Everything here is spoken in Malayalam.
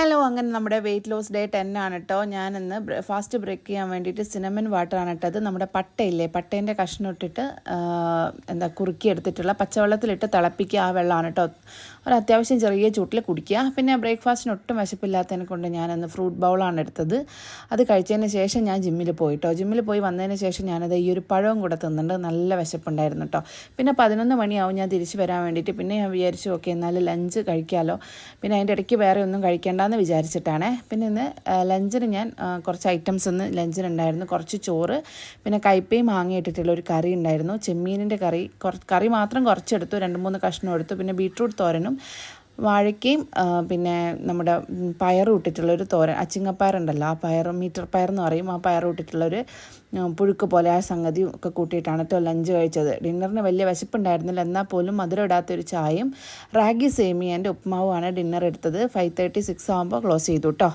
ഹലോ, അങ്ങനെ നമ്മുടെ വെയിറ്റ് ലോസ് ഡേ 10 ആണ് കേട്ടോ. ഞാനിന്ന് ഫാസ്റ്റ് ബ്രേക്ക് ചെയ്യാൻ വേണ്ടിയിട്ട് സിനമൻ വാട്ടറാണ് ഇട്ടത്. നമ്മുടെ പട്ടയില്ലേ, പട്ടേൻ്റെ കഷ്ണം ഇട്ടിട്ട് കുറുക്കി എടുത്തിട്ടുള്ള പച്ചവെള്ളത്തിലിട്ട് തിളപ്പിക്കുക. ആ വെള്ളമാണ് കേട്ടോ. ഒരു അത്യാവശ്യം ചെറിയ ചൂട്ടിൽ കുടിക്കുക. പിന്നെ ബ്രേക്ക്ഫാസ്റ്റിന് ഒട്ടും വിശപ്പില്ലാത്തതിനെ കൊണ്ട് ഞാനന്ന് ഫ്രൂട്ട് ബൗളാണ് എടുത്തത്. അത് കഴിച്ചതിന് ശേഷം ഞാൻ ജിമ്മിൽ പോയിട്ടോ. ജിമ്മിൽ പോയി വന്നതിന് ശേഷം ഞാനത് ഈ ഒരു പഴവും കൂടെ തിന്നുന്നുണ്ട്. നല്ല വിശപ്പുണ്ടായിരുന്നു കേട്ടോ. പിന്നെ 11 മണിയാവും ഞാൻ തിരിച്ച് വരാൻ വേണ്ടിയിട്ട്. പിന്നെ ഞാൻ വിചാരിച്ചു ഓക്കെ എന്നാലും ലഞ്ച് കഴിക്കാമല്ലോ. പിന്നെ അതിൻ്റെ ഇടയ്ക്ക് വേറെ ഒന്നും കഴിക്കേണ്ടെന്ന് വിചാരിച്ചിട്ടാണ്. പിന്നെ ഇന്ന് ലഞ്ചിന് ഞാൻ കുറച്ച് ഐറ്റംസ് ഒന്ന് ലഞ്ചിനുണ്ടായിരുന്നു. കുറച്ച് ചോറ്, പിന്നെ കയ്പയും മാങ്ങ ഇട്ടിട്ടുള്ള ഒരു കറി ഉണ്ടായിരുന്നു. ചെമ്മീനിൻ്റെ കറി മാത്രം കുറച്ചെടുത്തു, 2-3 കഷ്ണം എടുത്തു. പിന്നെ ബീട്രൂട്ട് തോരനും വാഴയ്ക്കയും പിന്നെ നമ്മുടെ പയറും ഇട്ടിട്ടുള്ളൊരു തോരൻ, അച്ചിങ്ങപ്പയറുണ്ടല്ലോ, ആ പയർ മീറ്റർ പയർ എന്ന് പറയും, ആ പയറും ഇട്ടിട്ടുള്ളൊരു പുഴുക്ക് പോലെ ആ സംഗതിയും ഒക്കെ കൂട്ടിയിട്ടാണ് കേട്ടോ ലഞ്ച് കഴിച്ചത്. ഡിന്നറിന് വലിയ വിശപ്പുണ്ടായിരുന്നില്ല, എന്നാൽ പോലും മധുരം ഇടാത്തൊരു ചായയും റാഗി സേമിയൻ്റെ ഉപ്മാവുമാണ് ഡിന്നർ എടുത്തത്. 5:36 ആകുമ്പോൾ ക്ലോസ് ചെയ്തു കേട്ടോ.